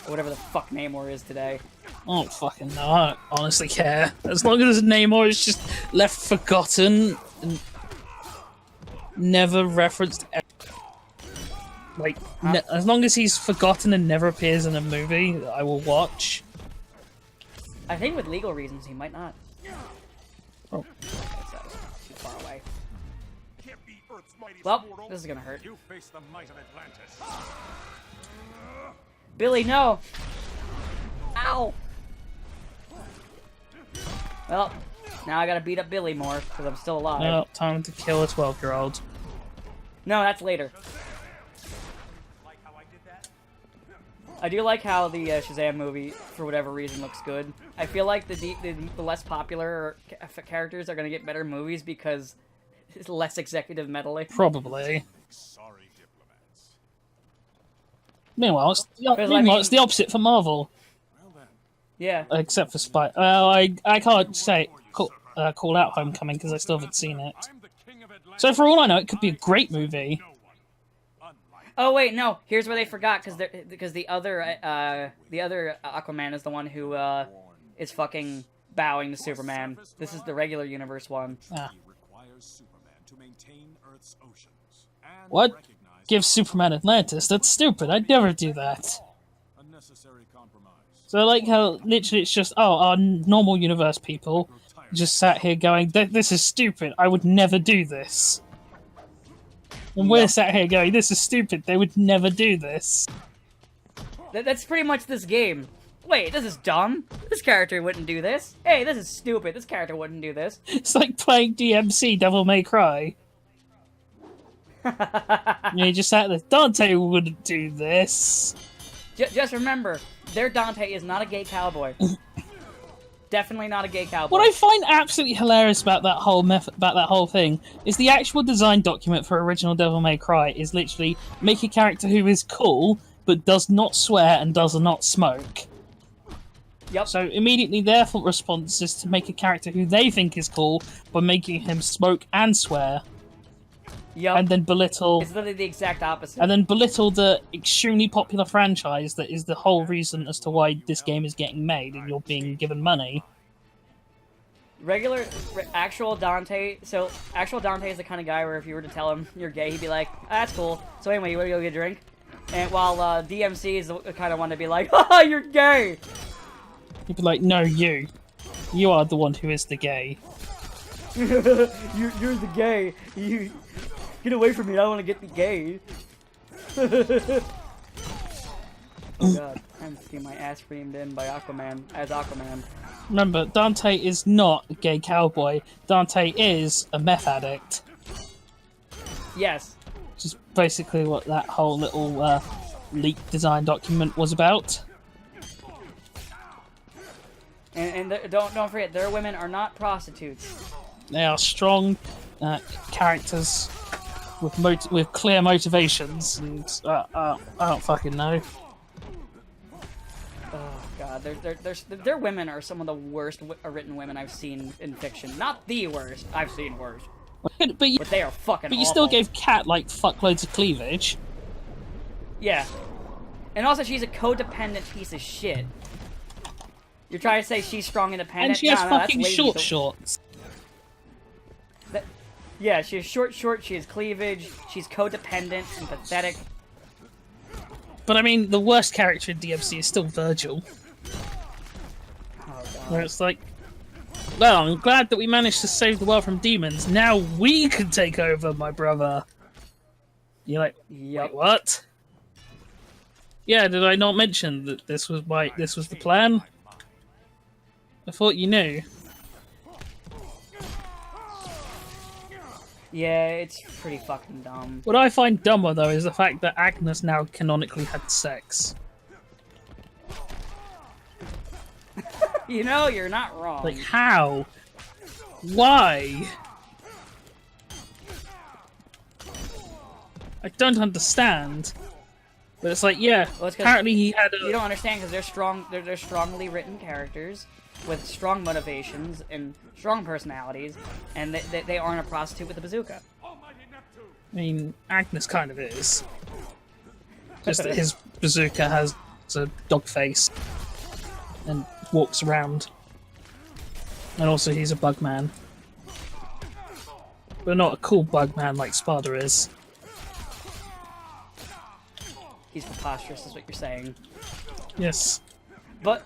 Or whatever the fuck Namor is today. I don't fucking know. I don't honestly care. As long as Namor is just left forgotten and never referenced. Like, as long as he's forgotten and never appears in a movie, I will watch. I think with legal reasons he might not. Oh. That was too far away. Can't be Earth's mightiest Well, mortal. this is gonna hurt. You face the might of Atlantis. Billy, no! Ow! Well, now I gotta beat up Billy more, because I'm still alive. Well, time to kill a 12-year-old. No, that's later. I do like how the Shazam movie, for whatever reason, looks good. I feel like the less popular characters are gonna get better movies because it's less executive meddling. Probably. Sorry, diplomats. Meanwhile, it's the, 'Cause, I mean- it's the opposite for Marvel. Well then, Yeah. Except for Spy. Well, I can't say call out Homecoming because I still haven't seen it. I'm the king of Atlantis. So for all I know, it could be a great movie. No one. Unlike Oh wait, no. Here's where they forgot because the other Aquaman is the one who is fucking bowing to Superman. This is the regular universe one. Ah. he requires Superman to maintain Earth's oceans and What? recognize Give Superman Atlantis? That's stupid. I'd never do that. a necessary compromise. So I like how literally it's just, oh, our normal universe people just sat here going, this is stupid. I would never do this. And we're sat here going, this is stupid. They would never do this. That's pretty much this game. Wait, this is dumb. This character wouldn't do this. Hey, this is stupid. This character wouldn't do this. It's like playing DMC Devil May Cry. You just sat there, Dante wouldn't do this. Just remember, their Dante is not a gay cowboy. Definitely not a gay cowboy. What I find absolutely hilarious about that whole thing is the actual design document for original Devil May Cry is literally make a character who is cool but does not swear and does not smoke. Yep. So immediately their response is to make a character who they think is cool by making him smoke and swear, Yep. and then belittle It's literally the exact opposite. the extremely popular franchise that is the whole reason as to why this game is getting made and you're being given money. Actual Dante. So actual Dante is the kind of guy where if you were to tell him you're gay, he'd be like, ah, "That's cool." So anyway, you want to go get a drink? And while DMC is the kind of one to be like, "Haha, you're gay." You'd be like, no, you are the one who is the gay. you're the gay. You get away from me. I don't want to get the gay. Oh god, I'm getting my ass reamed in by Aquaman as Aquaman. Remember, Dante is not a gay cowboy. Dante is a meth addict. Yes. Which is basically what that whole little leaked design document was about. And don't forget, their women are not prostitutes. They are strong characters with clear motivations, and I don't fucking know. Oh god, their women are some of the worst written women I've seen in fiction. Not the worst. I've seen worse, But but they are fucking. you awful. still gave Kat like fuckloads of cleavage. Yeah, and also she's a codependent piece of shit. You're trying to say she's strong, independent? And she has No, that's fucking lazy. shorts. Yeah, she has short. She has cleavage. She's codependent and pathetic. But I mean, the worst character in DMC is still Virgil. Oh god. Where it's like, well, I'm glad that we managed to save the world from demons. Now we can take over, my brother. You're like, Yep. wait, what? Yeah, did I not mention that this was the plan? I thought you knew. Yeah, it's pretty fucking dumb. What I find dumber though is the fact that Agnes now canonically had sex. You know, you're not wrong. Like, how? Why? I don't understand. But it's like, yeah, Well, it's 'cause apparently he had You a... don't understand because they're strong. They're strongly written characters with strong motivations and strong personalities, and they aren't a prostitute with a bazooka. I mean, Agnes kind of is. Just that his bazooka has a dog face and walks around. And also he's a bug man. But not a cool bug man like Sparda is. He's preposterous, is what you're saying. Yes. But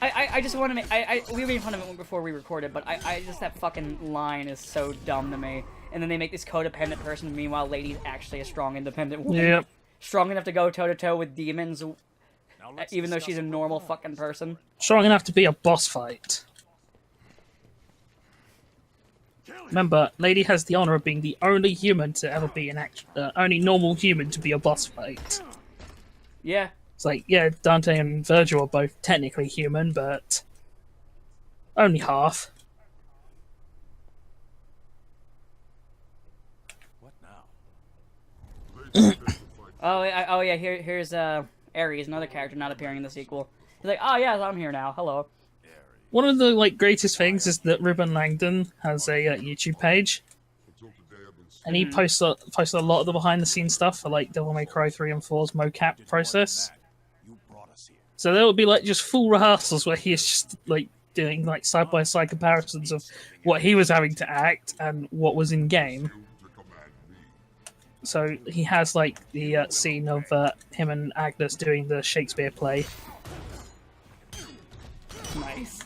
I just want to make we made fun of it before we recorded, but I just that fucking line is so dumb to me. And then they make this codependent person. Meanwhile, Lady's actually a strong, independent woman. Yep. Strong enough to go toe to toe with demons, Now let's even though discuss she's a it. normal fucking person. Strong enough to be a boss fight. Remember, Lady has the honor of being the only human to ever be only normal human to be a boss fight. Yeah. It's like, yeah, Dante and Virgil are both technically human, but only half. What now? Oh yeah. Here's Ares, another character not appearing in the sequel. He's like, oh yeah, I'm here now. Hello. One of the greatest things is that Ruben Langdon has a YouTube page, and he posts a lot of the behind the scenes stuff for like Devil May Cry 3 and 4's mocap process. You brought us here. So there will be like just full rehearsals where he is just like doing like side by side comparisons of what he was having to act and what was in game. So he has like the scene of him and Agnes doing the Shakespeare play, Nice.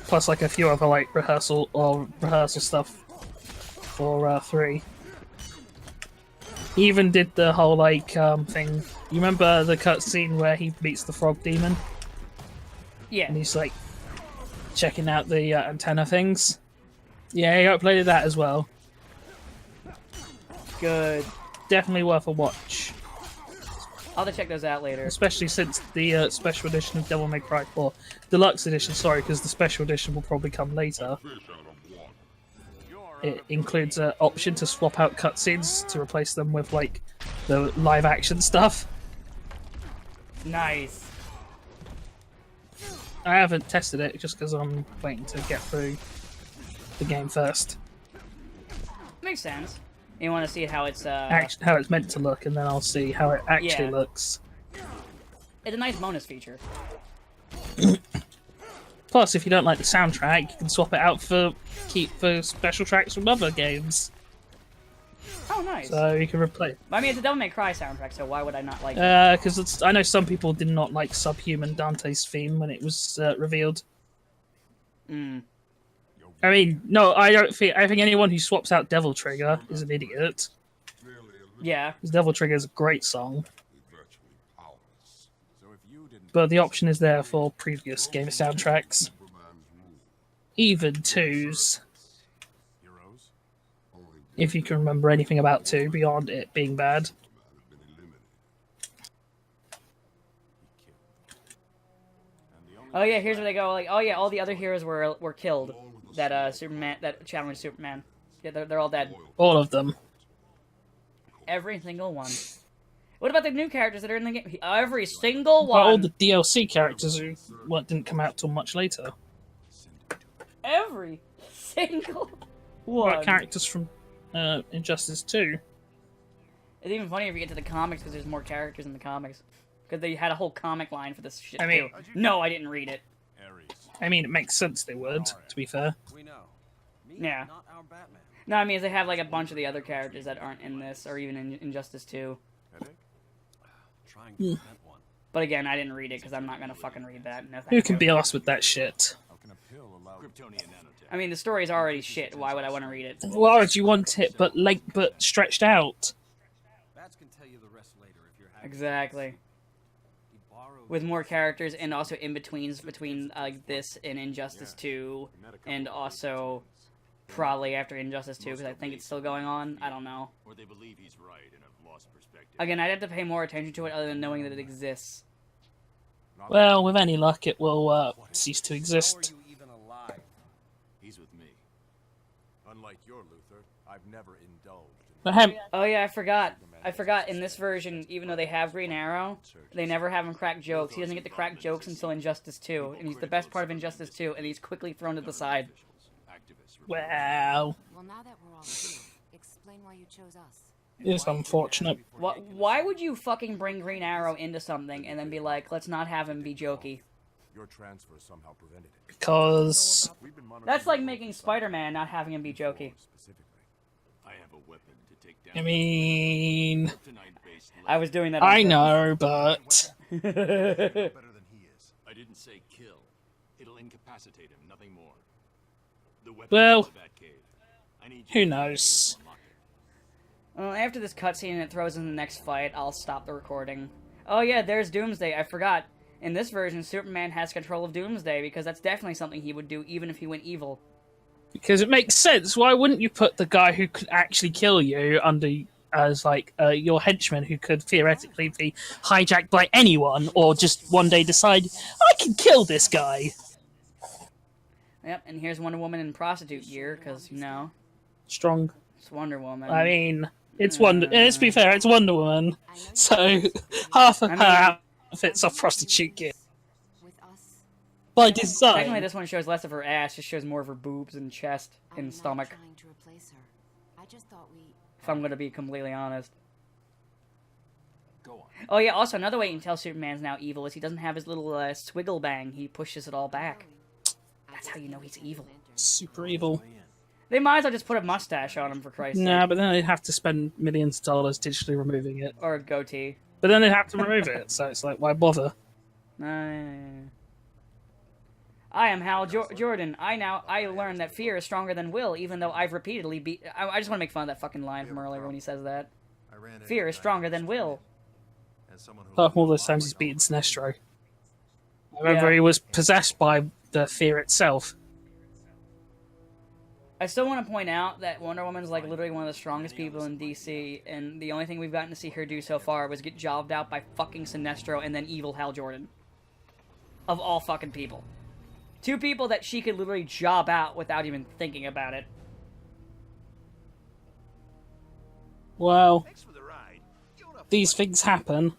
plus like a few other like rehearsal stuff for 3. He even did the whole like thing. You remember the cutscene where he meets the frog demon Yeah. and he's like checking out the antenna things? Yeah, he uploaded that as well. Good. Definitely worth a watch, I'll have to check those out later. especially since the special edition of Devil May Cry 4, deluxe edition. Sorry, because the special edition will probably come later. It includes an option to swap out cutscenes to replace them with like the live action stuff. Nice. I haven't tested it just because I'm waiting to get through the game first. Makes sense. You want to see how it's How it's meant to look, and then I'll see how it actually Yeah. looks. It's a nice bonus feature. Plus, if you don't like the soundtrack, you can swap it out for special tracks from other games. Oh, nice. So you can replace. I mean, it's a Devil May Cry soundtrack, so why would I not like it? Because I know some people did not like Subhuman Dante's theme when it was revealed. Mm. I mean, no, I don't think. I think anyone who swaps out Devil Trigger is an idiot. Yeah. Because Devil Trigger is a great song, So if you didn't but the option is there for previous game soundtracks, even 2's, heroes, if you can remember anything about 2 beyond it being bad. Oh yeah, here's where they go. Like, oh yeah, all the other heroes were killed. That Superman, that challenged Superman. Yeah, they're all dead. All of them. Every single one. What about the new characters that are in the game? Every single Well, all one. the DLC characters who didn't come out till much later. Every single Well, one. characters from Injustice 2. It's even funnier if you get to the comics because there's more characters in the comics. Because they had a whole comic line for this shit I mean- too. No, I didn't read it. Ares. I mean, it makes sense they would, to be fair. We know. Me, Yeah. not our Batman. No, I mean they have like a bunch of the other characters that aren't in this or even in Injustice 2. Headache? Trying to prevent one. But again, I didn't read it because I'm not gonna fucking read that. No, Who thank can you. be asked with that shit? How can a pill allow Kryptonian nanotech? I mean, the story's already shit. Why would I want to read it? Why would you want it but stretched out? Bats can tell you the rest later if you're happy. Exactly. He borrowed With more characters and also in-betweens between this and Injustice 2, and also probably after Injustice 2, because I think it's still going on. I don't know. Or they believe he's right and have lost perspective. Again, I'd have to pay more attention to it other than knowing that it exists. Well, with any luck, it will cease to How are exist. you even alive? He's with me. Unlike your Luther, I've never indulged in But him, Oh yeah, I forgot. In this version, even though they have Green Arrow, they never have him crack jokes. He doesn't get to crack jokes until Injustice 2, and he's the best part of Injustice 2, and he's quickly thrown to the side. Activists. well, Well, now that we're all here, explain why you chose us. it's unfortunate. Why would you fucking bring Green Arrow into something and then be like, let's not have him be jokey? your transfer somehow prevented it. Because We've been monitoring That's like you making both Spider-Man, not having him be jokey. specifically. I have a weapon to take down. I mean, kryptonite-based I was doing that on I purpose. know, but Better than he is. I didn't say kill. It'll incapacitate him, nothing more. The weapon Well, in the Batcave. I need who you to knows? unlock it. Well, after this cutscene and it throws in the next fight, I'll stop the recording. Oh yeah, there's Doomsday. I forgot. In this version, Superman has control of Doomsday, because that's definitely something he would do even if he went evil. Because it makes sense. Why wouldn't you put the guy who could actually kill you under as like your henchman, who could theoretically be hijacked by anyone, or just one day decide I can kill this guy? Yep, and here's Wonder Woman in prostitute gear, because, you know, Strong. it's Wonder Woman. I mean, it's Wonder. Let's be fair, it's Wonder Woman. So half of her outfits are prostitute gear With us, by Technically, design. this one shows less of her ass, just shows more of her boobs and chest I'm and not stomach, trying to replace her. I just thought we. if I'm gonna be completely honest. Go on. Oh yeah, also, another way you can tell Superman's now evil is he doesn't have his little swiggle bang, he pushes it all back. That's how you know he's evil. Super evil. They might as well just put a mustache on him, for Christ's Nah, sake. but then they'd have to spend millions of dollars digitally removing it. Or a goatee. But then they'd have to remove it, so it's like, why bother? I am Hal Jordan. I learned that fear is stronger than will, even though I've repeatedly beat. I just want to make fun of that fucking line from earlier when he says that. Fear is stronger than will. Apart from all those times he's beaten Sinestro. I remember Yeah. he was possessed by the fear itself. I still want to point out that Wonder Woman's like literally one of the strongest people in DC, and the only thing we've gotten to see her do so far was get jobbed out by fucking Sinestro and then evil Hal Jordan. Of all fucking people. Two people that she could literally job out without even thinking about it. Well, these things happen.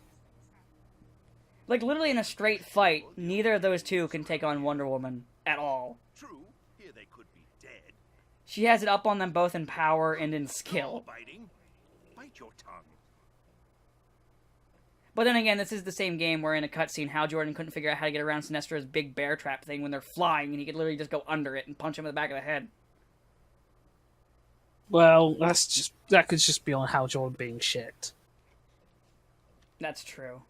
Like, literally in a straight fight, neither of those two can take on Wonder Woman at all. True, here they could be dead. She has it up on them both in power and in skill. Biting. Bite your tongue. But then again, this is the same game where in a cutscene, Hal Jordan couldn't figure out how to get around Sinestro's big bear trap thing when they're flying, and he could literally just go under it and punch him in the back of the head. Well, that could just be on Hal Jordan being shit. That's true.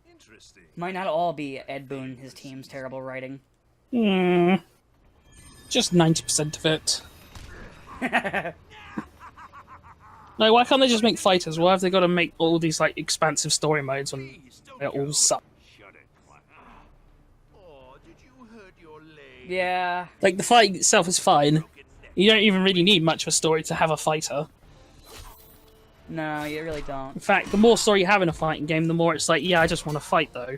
Interesting. Might not all be Ed Boon, his team's terrible writing. Just 90% of it. No, why can't they just make fighters? Why have they got to make all these like expansive story modes when they all suck? Shut it. Oh, did you hurt your leg? Yeah. Like the fight itself is fine. You don't even really need much of a story to have a fighter. No, you really don't. In fact, the more story you have in a fighting game, the more it's like, yeah, I just want to fight though.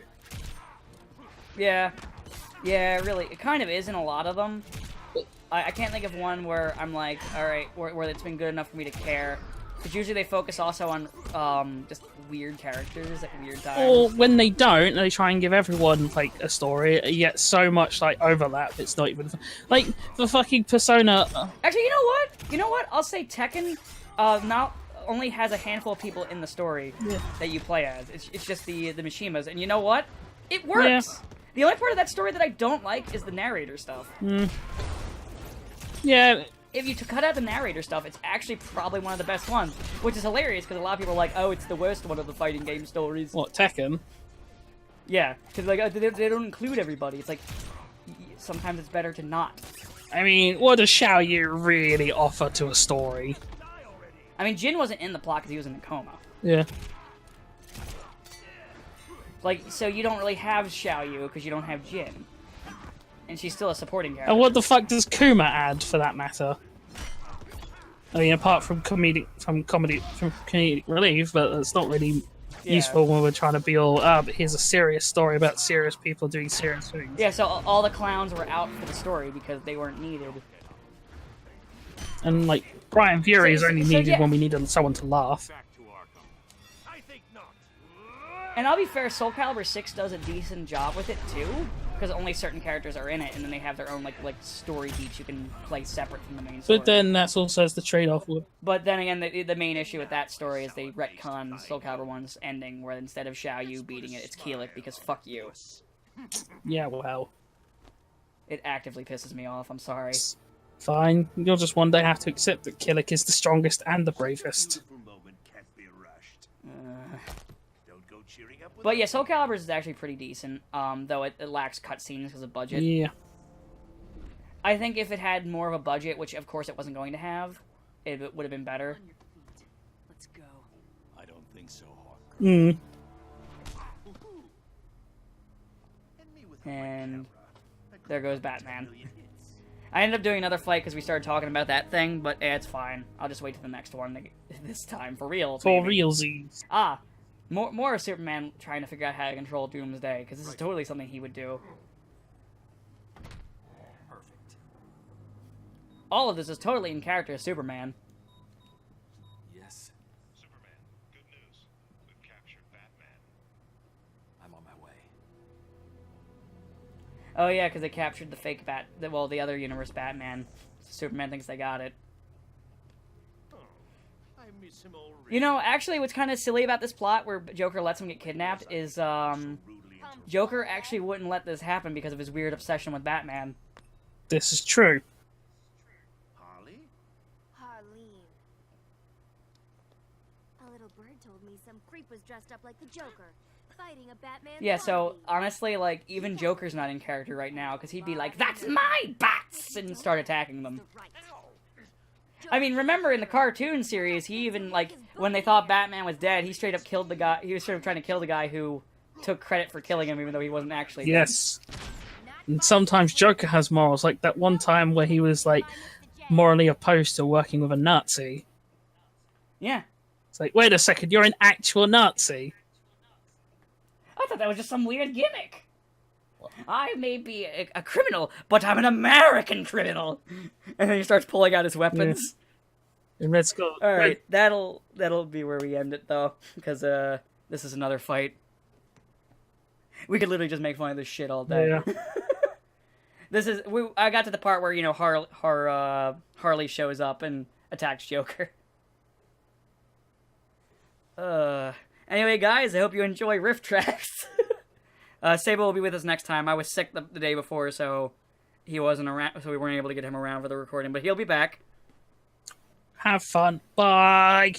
Yeah. Yeah, really. It kind of is in a lot of them. I can't think of one where I'm like, alright, where it's been good enough for me to care. Because usually they focus also on just weird characters at weird times. Or when they don't, they try and give everyone like a story. You get so much like overlap. It's not even like the fucking Persona. Actually, you know what? You know what? I'll say Tekken not only has a handful of people in the story that you play as. It's just the Mishimas. And you know what? It works! Yeah. The only part of that story that I don't like is the narrator stuff. Yeah, If you cut out the narrator stuff, it's actually probably one of the best ones. Which is hilarious, because a lot of people are like, oh, it's the worst one of the fighting game stories. what Tekken? Yeah, because like, they don't include everybody. It's like, sometimes it's better to not. I mean, what does Xiao Yu really offer to a story? I mean, Jin wasn't in the plot because he was in a coma. Yeah. Like, so you don't really have Xiao Yu because you don't have Jin. And she's still a supporting character. And what the fuck does Kuma add, for that matter? I mean, apart from comedic relief, but it's not really useful when we're trying to be all, but here's a serious story about serious people doing serious things. Yeah, so all the clowns were out for the story because they weren't needed. And, like, Brian Fury is So- only so needed yeah. when we need someone to laugh. Back to Arkham. I think not. And I'll be fair, Soul Calibur 6 does a decent job with it too, because only certain characters are in it, and then they have their own like story beats you can play separate from the main story. But then that's also the trade-off with... But then again, the main issue with that story is they retcon Soul Calibur 1's ending, where instead of Xiao Yu beating it, it's Keelik, because fuck you. Yeah, well... It actively pisses me off, I'm sorry. Fine. You'll just one day have to accept that Killick is the strongest and the bravest. Beautiful moment can't be rushed. Don't go cheering up with But yeah, Soul Calibur is actually pretty decent, though it lacks cutscenes because of budget. Yeah. I think if it had more of a budget, which of course it wasn't going to have, it would have been better. Let's go. I don't think so, Hawk. Mm. Hit me with a quick And camera. I there could goes have Batman. 10 million hits. I ended up doing another fight because we started talking about that thing, but it's fine. I'll just wait till the next one this time, for real. For maybe. realsies. Ah, more of Superman trying to figure out how to control Doomsday, because this is totally something he would do. Perfect. All of this is totally in character as Superman. Yes, Superman, good news. We've captured Batman. I'm on my way. Oh yeah, because they captured the fake the other universe Batman. Superman thinks they got it. Oh, I miss him already. You know, actually, what's kind of silly about this plot, where Joker lets him get kidnapped, is Rudely Joker actually wouldn't let this happen because of his weird obsession with Batman. This is true. Harley? Harleen. A little bird told me some creep was dressed up like the Joker, fighting a Batman. Yeah, so zombie. honestly, like, even Joker's not in character right now, because he'd be like, "That's my bats!" and start attacking them. The right. I mean, remember in the cartoon series, he even, like, when they thought Batman was dead, he straight up killed the guy, he was sort of trying to kill the guy who took credit for killing him, even though he wasn't actually dead. Yes. And sometimes Joker has morals, like that one time where he was, like, morally opposed to working with a Nazi. Yeah. It's like, wait a second, you're an actual Nazi. I thought that was just some weird gimmick. I may be a criminal, but I'm an American criminal. And then he starts pulling out his weapons. In Red Skull. All right, that'll be where we end it though, because this is another fight. We could literally just make fun of this shit all day. Yeah. I got to the part where, you know, Harley shows up and attacks Joker. Anyway, guys, I hope you enjoy Rift Tracks. Sable will be with us next time. I was sick the day before, so he wasn't around, so we weren't able to get him around for the recording, but he'll be back. Have fun. Bye.